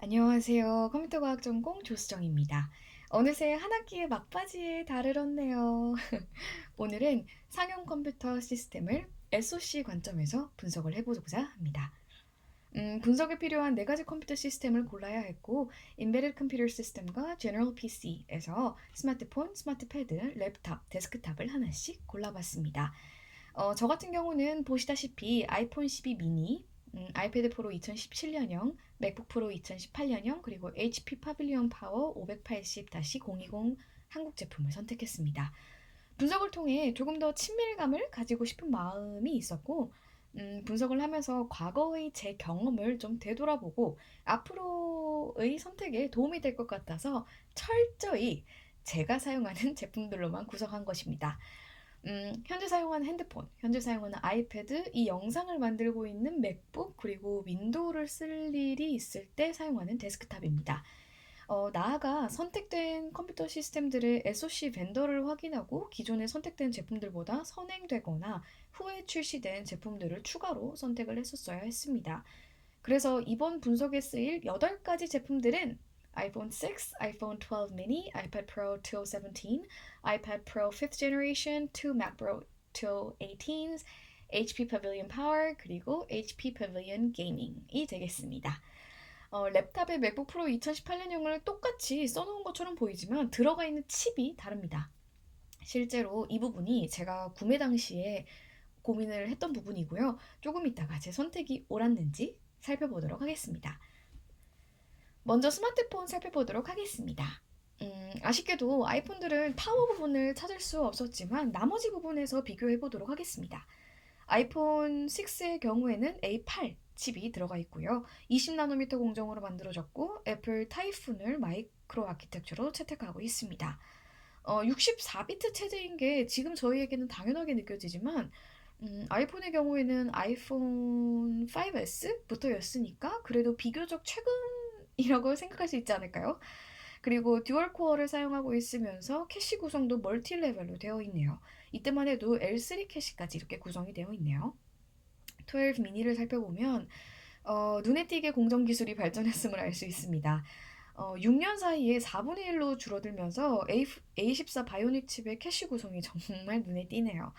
안녕하세요. 컴퓨터 과학 전공 조수정입니다. 어느새 한 학기의 막바지에 다르렀네요. 오늘은 상용 컴퓨터 시스템을 SoC 관점에서 분석을 해보고자 합니다. 분석에 필요한 네 가지 컴퓨터 시스템을 골라야 했고, Embedded Computer System과 General PC에서 스마트폰, 스마트패드, 랩탑, 데스크탑을 하나씩 골라봤습니다. 저 같은 경우는 보시다시피 아이폰 12 미니, 아이패드 프로 2017년형, 맥북 프로 2018년형, 그리고 HP 파빌리온 파워 580-020 한국 제품을 선택했습니다. 분석을 통해 조금 더 친밀감을 가지고 싶은 마음이 있었고, 분석을 하면서 과거의 제 경험을 좀 되돌아보고 앞으로의 선택에 도움이 될 것 같아서 철저히 제가 사용하는 제품들로만 구성한 것입니다. 현재 사용하는 핸드폰, 현재 사용하는 아이패드, 이 영상을 만들고 있는 맥북, 그리고 윈도우를 쓸 일이 있을 때 사용하는 데스크탑입니다. 나아가 선택된 컴퓨터 시스템들의 SoC 벤더를 확인하고 기존에 선택된 제품들보다 선행되거나 후에 출시된 제품들을 추가로 선택을 했었어야 했습니다. 그래서 이번 분석에 쓰일 8가지 제품들은 iPhone 6, iPhone 12 mini, iPad Pro 2017, iPad Pro 5th generation, 2 Mac Pro 2018s, HP Pavilion Power, 그리고 HP Pavilion Gaming이 되겠습니다. 랩탑의 맥북 프로 2018년형을 똑같이 써놓은 것처럼 보이지만 들어가 있는 칩이 다릅니다. 실제로 이 부분이 제가 구매 당시에 고민을 했던 부분이고요. 조금 이따가 제 선택이 옳았는지 살펴보도록 하겠습니다. 먼저 스마트폰 살펴보도록 하겠습니다. 아쉽게도 아이폰들은 파워 부분을 찾을 수 없었지만 나머지 부분에서 비교해 보도록 하겠습니다. 아이폰 6의 경우에는 A8 칩이 들어가 있고요. 20나노미터 공정으로 만들어졌고 애플 타이푼을 마이크로 아키텍처로 채택하고 있습니다. 64비트 체제인 게 지금 저희에게는 당연하게 느껴지지만 아이폰의 경우에는 아이폰 5S부터였으니까 그래도 비교적 최근이라고 생각할 수 있지 않을까요? 그리고 듀얼 코어를 사용하고 있으면서 캐시 구성도 멀티 레벨로 되어 있네요. 이때만 해도 L3 캐시까지 이렇게 구성이 되어 있네요. 12 미니를 살펴보면 눈에 띄게 공정 기술이 발전했음을 알 수 있습니다. 6년 사이에 4분의 1로 줄어들면서 A14 바이오닉 칩의 캐시 구성이 정말 눈에 띄네요.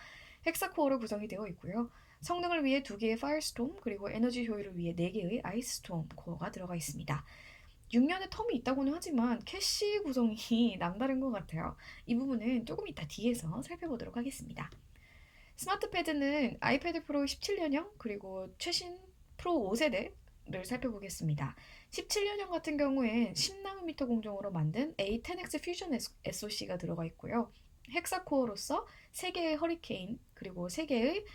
헥사코어로 구성이 되어 있고요. 성능을 위해 2개의 파이어스톰, 그리고 에너지 효율을 위해 4개의 아이스톰 코어가 들어가 있습니다. 6년의 텀이 있다고는 하지만 캐시 구성이 남다른 것 같아요. 이 부분은 조금 이따 뒤에서 살펴보도록 하겠습니다. 스마트 패드는 아이패드 프로 17년형 그리고 최신 프로 5세대를 살펴보겠습니다. 17년형 같은 경우엔 10나노미터 공정으로 만든 A10X 퓨전 SoC가 들어가 있고요. 헥사코어로서 3개의 허리케인 그리고 3개의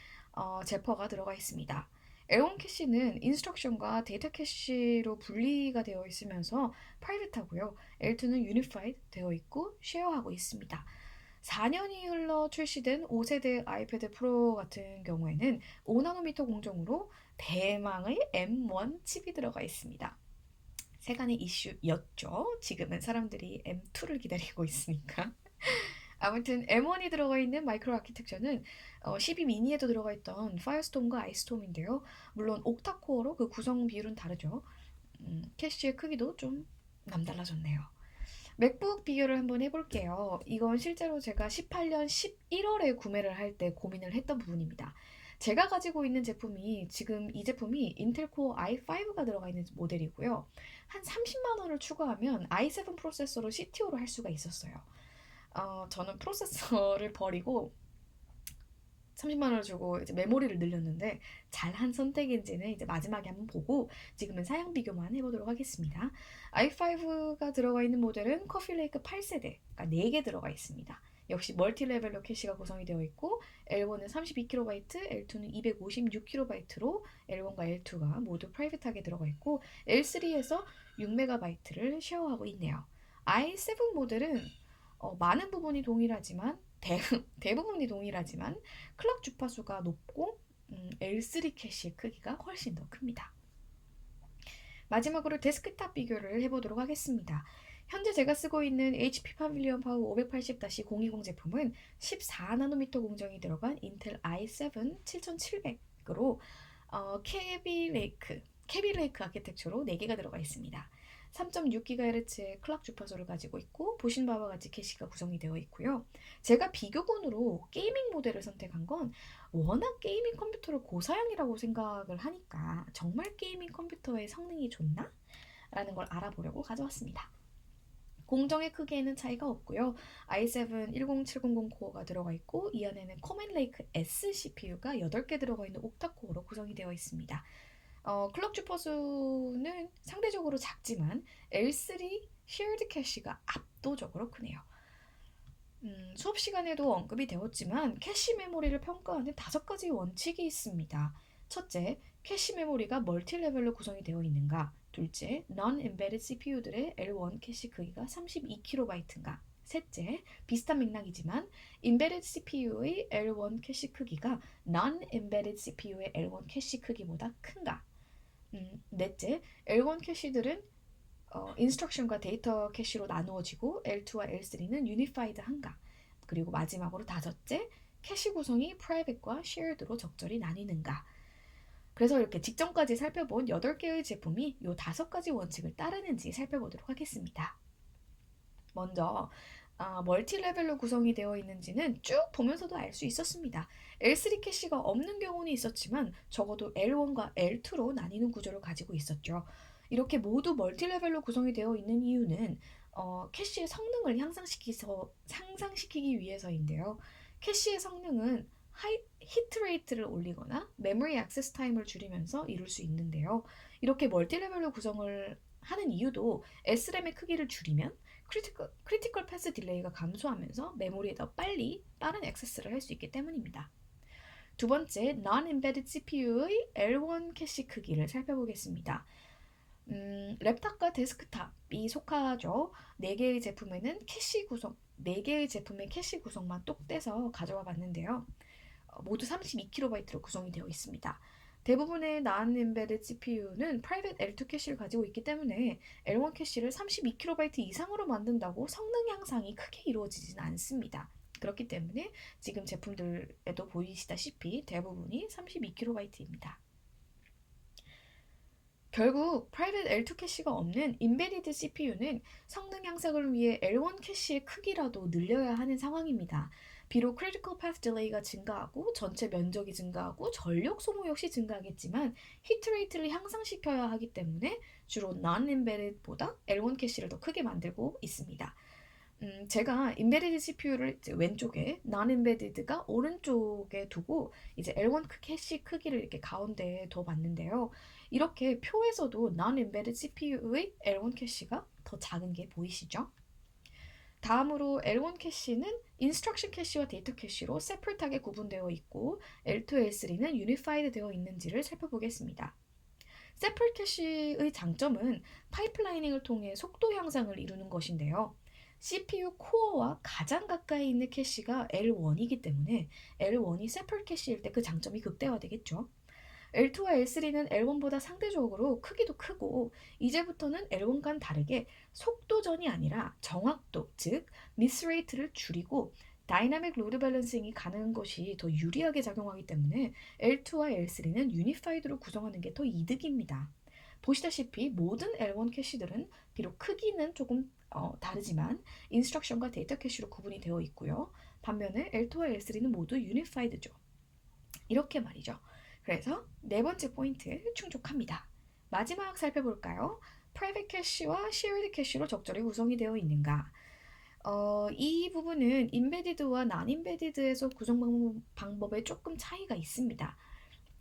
제퍼가 들어가 있습니다. L1 캐시는 인스트럭션과 데이터 캐시로 분리가 되어 있으면서 프라이빗하고요. L2는 유니파이드 되어 있고 쉐어하고 있습니다. 4년이 흘러 출시된 5세대 아이패드 프로 같은 경우에는 5나노미터 공정으로 대망의 M1 칩이 들어가 있습니다. 세간의 이슈였죠. 지금은 사람들이 M2를 기다리고 있으니까. 아무튼 M1이 들어가 있는 마이크로 아키텍처는 12 미니에도 들어가 있던 파이어스톰과 아이스톰인데요. 물론 옥타코어로 그 구성 비율은 다르죠. 캐시의 크기도 좀 남달라졌네요. 맥북 비교를 한번 해볼게요. 이건 실제로 제가 18년 11월에 구매를 할 때 고민을 했던 부분입니다. 제가 가지고 있는 제품이 지금 이 제품이 인텔 코어 i5가 들어가 있는 모델이고요. 한 30만 원을 추가하면 i7 프로세서로 CTO로 할 수가 있었어요. 저는 프로세서를 버리고 30만 원을 주고 이제 메모리를 늘렸는데 잘한 선택인지는 이제 마지막에 한번 보고 지금은 사양 비교만 해보도록 하겠습니다. i5가 들어가 있는 모델은 커피레이크 8세대가 4개 들어가 있습니다. 역시 멀티 레벨로 캐시가 구성이 되어 있고 L1은 32KB, L2는 256KB로 L1과 L2가 모두 프라이빗하게 들어가 있고 L3에서 6MB를 쉐어하고 있네요. i7 모델은 많은 부분이 동일하지만 대부분이 동일하지만 클럭 주파수가 높고 L3 캐시의 크기가 훨씬 더 큽니다. 마지막으로 데스크탑 비교를 해보도록 하겠습니다. 현재 제가 쓰고 있는 HP 파빌리온 파워 580-020 제품은 14나노미터 공정이 들어간 인텔 i7 7700으로 캐비레이크 아키텍처로 4개가 들어가 있습니다. 3.6GHz의 클락 주파수를 가지고 있고 보신 바와 같이 캐시가 구성이 되어 있고요. 제가 비교군으로 게이밍 모델을 선택한 건 워낙 게이밍 컴퓨터를 고사양이라고 생각을 하니까 정말 게이밍 컴퓨터의 성능이 좋나? 라는 걸 알아보려고 가져왔습니다. 공정의 크기에는 차이가 없고요. i7 10700 코어가 들어가 있고 이 안에는 커맨레이크 S CPU가 8개 들어가 있는 옥타코어로 구성이 되어 있습니다. 클럭 주파수는 상대적으로 작지만 L3 shared 캐시가 압도적으로 크네요. 수업 시간에도 언급이 되었지만 캐시 메모리를 평가하는 5가지 원칙이 있습니다. 첫째, 캐시 메모리가 멀티 레벨로 구성이 되어 있는가? 둘째, non-embedded CPU들의 L1 캐시 크기가 32KB인가? 셋째, 비슷한 맥락이지만 embedded CPU의 L1 캐시 크기가 non-embedded CPU의 L1 캐시 크기보다 큰가? 넷째, L1 캐시들은 인스트럭션과 데이터 캐시로 나누어지고 L2와 L3는 유니파이드한가? 그리고 마지막으로 다섯째, 캐시 구성이 프라이빗과 shared로 적절히 나뉘는가? 그래서 이렇게 직전까지 살펴본 8개의 제품이 이 5가지 원칙을 따르는지 살펴보도록 하겠습니다. 먼저 멀티 레벨로 구성이 되어 있는지는 쭉 보면서도 알 수 있었습니다. L3 캐시가 없는 경우는 있었지만 적어도 L1과 L2로 나뉘는 구조를 가지고 있었죠. 이렇게 모두 멀티 레벨로 구성이 되어 있는 이유는 캐시의 성능을 상상시키기 위해서인데요. 캐시의 성능은 히트 레이트를 올리거나 메모리 액세스 타임을 줄이면서 이룰 수 있는데요. 이렇게 멀티 레벨로 구성을 하는 이유도 SRAM의 크기를 줄이면 크리티컬 패스 딜레이가 감소하면서 메모리에 더 빠른 액세스를 할 수 있기 때문입니다. 두 번째, non-embedded CPU의 L1 캐시 크기를 살펴보겠습니다. 랩탑과 데스크탑이 속하죠. 4개의 제품에는 네 개의 제품의 캐시 구성만 똑 떼서 가져와 봤는데요. 모두 32KB로 구성이 되어 있습니다. 대부분의 non-embedded CPU는 private L2 캐시를 가지고 있기 때문에 L1 캐시를 32KB 이상으로 만든다고 성능 향상이 크게 이루어지지는 않습니다. 그렇기 때문에 지금 제품들에도 보이시다시피 대부분이 32KB입니다. 결국 private L2 캐시가 없는 embedded CPU는 성능 향상을 위해 L1 캐시의 크기라도 늘려야 하는 상황입니다. 비록 critical path delay가 증가하고 전체 면적이 증가하고 전력 소모 역시 증가하겠지만 히트 레이트를 향상시켜야 하기 때문에 주로 non-embedded보다 L1 캐시를 더 크게 만들고 있습니다. 제가 embedded CPU를 이제 왼쪽에, non-embedded가 오른쪽에 두고 이제 L1 캐시 크기를 이렇게 가운데에 둬봤는데요. 이렇게 표에서도 non-embedded CPU의 L1 캐시가 더 작은 게 보이시죠? 다음으로 L1 캐시는 인스트럭션 캐시와 데이터 캐시로 세퍼레트하게 구분되어 있고 L2, L3는 유니파이드 되어 있는지를 살펴보겠습니다. 세퍼레트 캐시의 장점은 파이프라이닝을 통해 속도 향상을 이루는 것인데요. CPU 코어와 가장 가까이 있는 캐시가 L1이기 때문에 L1이 세퍼레트 캐시일 때 그 장점이 극대화되겠죠. L2와 L3는 L1보다 상대적으로 크기도 크고 이제부터는 L1과는 다르게 속도전이 아니라 정확도, 즉 미스 레이트를 줄이고 다이나믹 로드 밸런싱이 가능한 것이 더 유리하게 작용하기 때문에 L2와 L3는 유니파이드로 구성하는 게 더 이득입니다. 보시다시피 모든 L1 캐시들은 비록 크기는 조금 다르지만 인스트럭션과 데이터 캐시로 구분이 되어 있고요. 반면에 L2와 L3는 모두 유니파이드죠. 이렇게 말이죠. 그래서 네 번째 포인트 충족합니다. 마지막 살펴볼까요? 프라이빗 캐시와 shared 캐시로 적절히 구성이 되어 있는가? 이 부분은 인베디드와 난 인베디드에서 구성 방법에 조금 차이가 있습니다.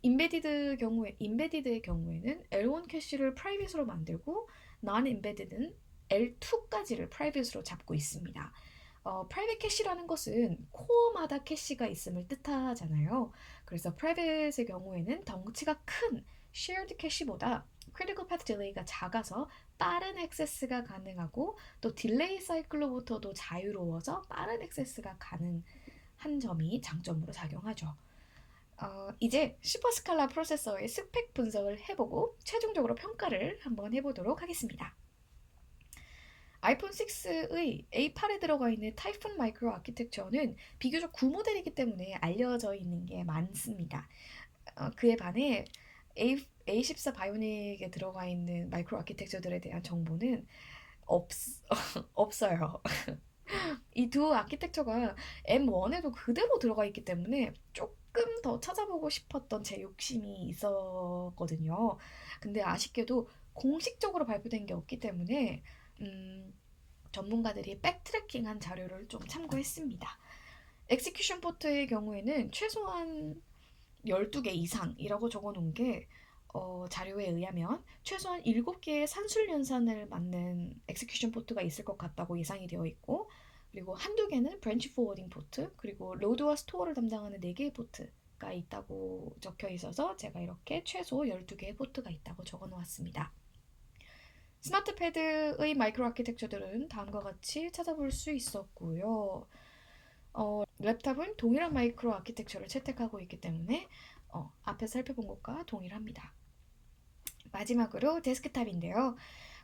인베디드의 경우에는 L1 캐시를 프라이빗으로 만들고 난 인베디드는 L2까지를 프라이빗으로 잡고 있습니다. 프라이빗 캐시라는 것은 코어마다 캐시가 있음을 뜻하잖아요. 그래서 프라이빗의 경우에는 덩치가 큰 shared 캐시보다 critical path delay가 작아서 빠른 액세스가 가능하고 또 딜레이 사이클로부터도 자유로워서 빠른 액세스가 가능한 점이 장점으로 작용하죠. 이제 슈퍼스칼라 프로세서의 스펙 분석을 해보고 최종적으로 평가를 한번 해보도록 하겠습니다. 아이폰 6의 A8에 들어가 있는 타이푼 마이크로 아키텍처는 비교적 구모델이기 때문에 알려져 있는 게 많습니다. 그에 반해 A14 바이오닉에 들어가 있는 마이크로 아키텍처들에 대한 정보는 없, 없어요. 이 두 아키텍처가 M1에도 그대로 들어가 있기 때문에 조금 더 찾아보고 싶었던 제 욕심이 있었거든요. 근데 아쉽게도 공식적으로 발표된 게 없기 때문에 음, 전문가들이 백트래킹한 자료를 좀 참고했습니다. 엑시큐션 포트의 경우에는 최소한 12개 이상이라고 적어 놓은 게 자료에 의하면 최소한 7개의 산술 연산을 맞는 엑스큐션 포트가 있을 것 같다고 예상이 되어 있고, 그리고 한두 개는 브랜치 포워딩 포트, 그리고 로드와 스토어를 담당하는 4개의 포트가 있다고 적혀 있어서 제가 이렇게 최소 12개의 포트가 있다고 적어 놓았습니다. 스마트 패드의 마이크로 아키텍처들은 다음과 같이 찾아볼 수 있었고요. 랩탑은 동일한 마이크로 아키텍처를 채택하고 있기 때문에 앞에서 살펴본 것과 동일합니다. 마지막으로 데스크탑인데요.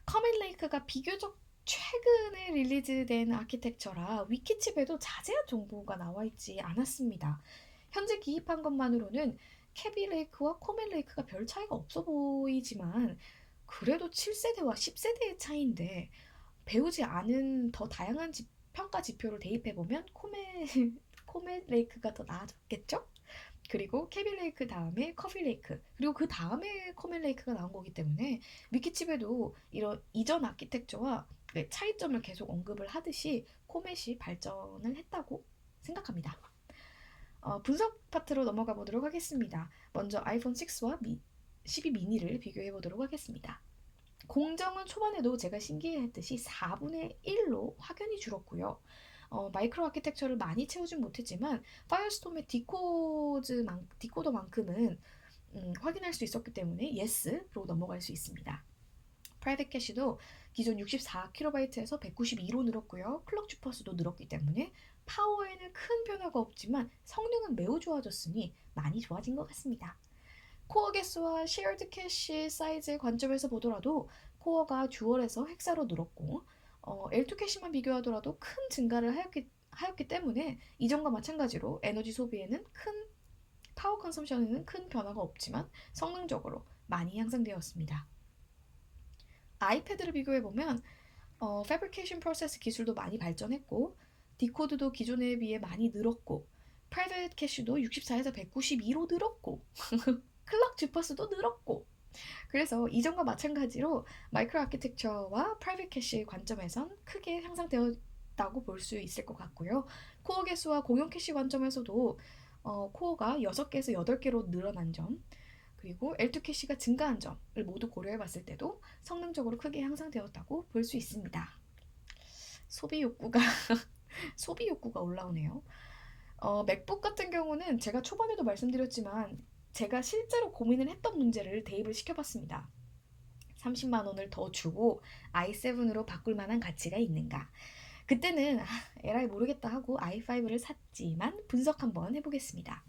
커맨 레이크가 비교적 최근에 릴리즈된 아키텍처라 위키칩에도 자세한 정보가 나와 있지 않았습니다. 현재 기입한 것만으로는 캐비 레이크와 코멘 레이크가 별 차이가 없어 보이지만 그래도 7세대와 10세대의 차이인데 배우지 않은 더 다양한 평가 지표를 대입해보면 코멘 레이크가 더 나아졌겠죠? 그리고 캐비 레이크 다음에 커피 레이크, 그리고 그 다음에 코멘 레이크가 나온 거기 때문에 위키칩에도 이런 이전 아키텍처와 차이점을 계속 언급을 하듯이 코멘이 발전을 했다고 생각합니다. 분석 파트로 넘어가 보도록 하겠습니다. 먼저 아이폰 6와 12 미니를 비교해 보도록 하겠습니다. 공정은 초반에도 제가 신기해했듯이 4분의 1로 확연히 줄었고요. 마이크로 아키텍처를 많이 채우진 못했지만 파이어스톰의 디코더만큼은 확인할 수 있었기 때문에 예스로 넘어갈 수 있습니다. 프라이빗 캐시도 기존 64KB에서 192로 늘었고요. 클럭 주파수도 늘었기 때문에 파워에는 큰 변화가 없지만 성능은 매우 좋아졌으니 많이 좋아진 것 같습니다. 코어 개수와 쉐어드 캐시 사이즈의 관점에서 보더라도 코어가 듀얼에서 헥사로 늘었고 L2 캐시만 비교하더라도 큰 증가를 하였기 때문에 이전과 마찬가지로 에너지 소비에는 파워 컨섬션에는 큰 변화가 없지만 성능적으로 많이 향상되었습니다. 아이패드를 비교해보면 패브리케이션 프로세스 기술도 많이 발전했고 디코드도 기존에 비해 많이 늘었고 프라이빗 캐시도 64에서 192로 늘었고 클럭 주파수도 늘었고 그래서 이전과 마찬가지로 마이크로 아키텍처와 프라이빗 캐시 관점에선 크게 향상되었다고 볼 수 있을 것 같고요. 코어 개수와 공용 캐시 관점에서도 코어가 6개에서 8개로 늘어난 점, 그리고 L2 캐시가 증가한 점을 모두 고려해 봤을 때도 성능적으로 크게 향상되었다고 볼 수 있습니다. 소비 욕구가 소비 욕구가 올라오네요. 맥북 같은 경우는 제가 초반에도 말씀드렸지만 제가 실제로 고민을 했던 문제를 대입을 시켜봤습니다. 30만 원을 더 주고 i7으로 바꿀 만한 가치가 있는가? 그때는 에라이 모르겠다 하고 i5를 샀지만 분석 한번 해보겠습니다.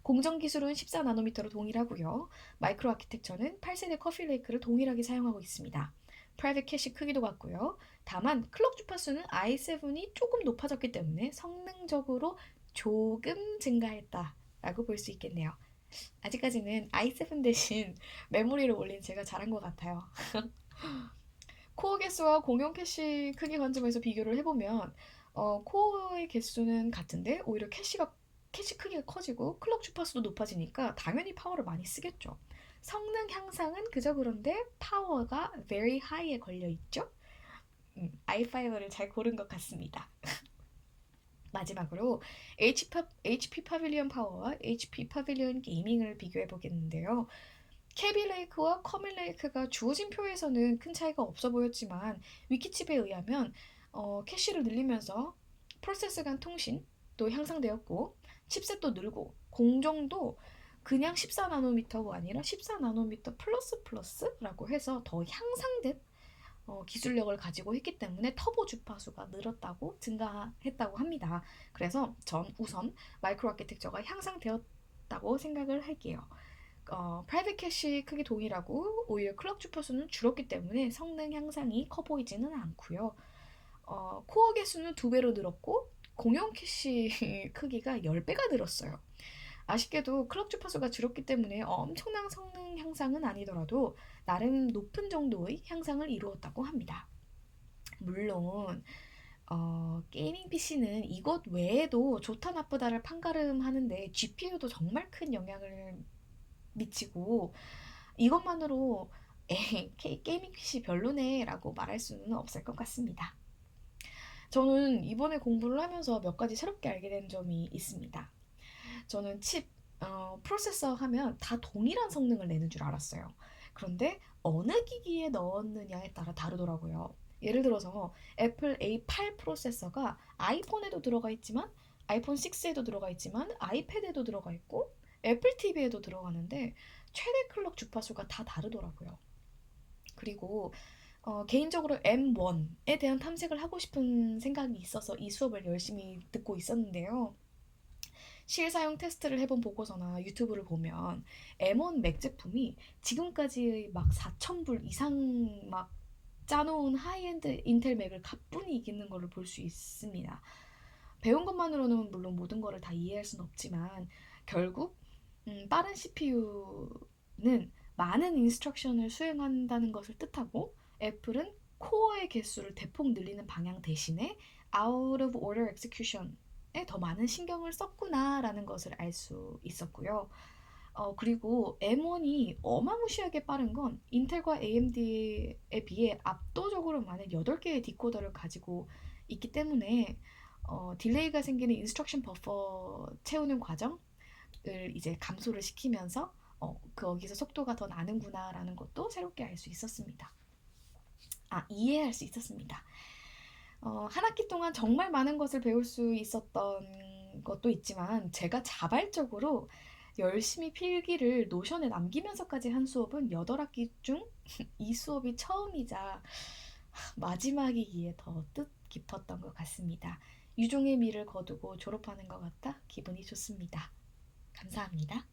공정 기술은 14나노미터로 동일하고요. 마이크로 아키텍처는 8세대 커피 레이크를 동일하게 사용하고 있습니다. 프라이빗 캐시 크기도 같고요. 다만 클럭 주파수는 i7이 조금 높아졌기 때문에 성능적으로 조금 증가했다라고 볼 수 있겠네요. 아직까지는 i7 대신 메모리를 올린 제가 잘한 것 같아요. 코어 개수와 공용 캐시 크기 관점에서 비교를 해보면 코어의 개수는 같은데 오히려 캐시 크기가 커지고 클럭 주파수도 높아지니까 당연히 파워를 많이 쓰겠죠. 성능 향상은 그저 그런데 파워가 very high에 걸려있죠. i5를 잘 고른 것 같습니다. 마지막으로 HP 파빌리온 파워와 HP 파빌리온 게이밍을 비교해 보겠는데요. 캐비 레이크와 커밀 레이크가 주어진 표에서는 큰 차이가 없어 보였지만 위키칩에 의하면 캐시를 늘리면서 프로세스 간 통신도 향상되었고 칩셋도 늘고 공정도 그냥 14나노미터가 아니라 14나노미터 플러스라고 해서 더 향상된 기술력을 가지고 했기 때문에 터보 주파수가 늘었다고 증가했다고 합니다. 그래서 전 우선 마이크로 아키텍처가 향상되었다고 생각을 할게요. 프라이빗 캐시 크기 동일하고 오히려 클럭 주파수는 줄었기 때문에 성능 향상이 커 보이지는 않고요. 코어 개수는 2배로 늘었고 공용 캐시 크기가 10배가 늘었어요. 아쉽게도 클럭 주파수가 줄었기 때문에 엄청난 성능 향상은 아니더라도 나름 높은 정도의 향상을 이루었다고 합니다. 물론 게이밍 PC는 이것 외에도 좋다 나쁘다를 판가름하는데 GPU도 정말 큰 영향을 미치고 이것만으로 게이밍 PC 별로네 라고 말할 수는 없을 것 같습니다. 저는 이번에 공부를 하면서 몇 가지 새롭게 알게 된 점이 있습니다. 저는 프로세서 하면 다 동일한 성능을 내는 줄 알았어요. 그런데 어느 기기에 넣었느냐에 따라 다르더라고요. 예를 들어서 애플 A8 프로세서가 아이폰에도 들어가 있지만 아이폰 6에도 들어가 있지만 아이패드에도 들어가 있고 애플 TV에도 들어가는데 최대 클럭 주파수가 다 다르더라고요. 그리고 개인적으로 M1에 대한 탐색을 하고 싶은 생각이 있어서 이 수업을 열심히 듣고 있었는데요. 실사용 테스트를 해본 보고서나 유튜브를 보면 M1 맥 제품이 지금까지 막 4,000불 이상 막 짜놓은 하이엔드 인텔 맥을 가뿐히 이기는 것을 볼 수 있습니다. 배운 것만으로는 물론 모든 것을 다 이해할 수는 없지만 결국 빠른 CPU는 많은 인스트럭션을 수행한다는 것을 뜻하고 애플은 코어의 개수를 대폭 늘리는 방향 대신에 out of order execution에 더 많은 신경을 썼구나라는 것을 알 수 있었고요. 그리고 M1이 어마무시하게 빠른 건 인텔과 AMD에 비해 압도적으로 많은 8개의 디코더를 가지고 있기 때문에 딜레이가 생기는 인스트럭션 버퍼 채우는 과정을 이제 감소를 시키면서 거기서 속도가 더 나는구나라는 것도 새롭게 알 수 있었습니다. 이해할 수 있었습니다. 한 학기 동안 정말 많은 것을 배울 수 있었던 것도 있지만 제가 자발적으로 열심히 필기를 노션에 남기면서까지 한 수업은 8학기 중 이 수업이 처음이자 마지막이기에 더 뜻깊었던 것 같습니다. 유종의 미를 거두고 졸업하는 것 같아 기분이 좋습니다. 감사합니다.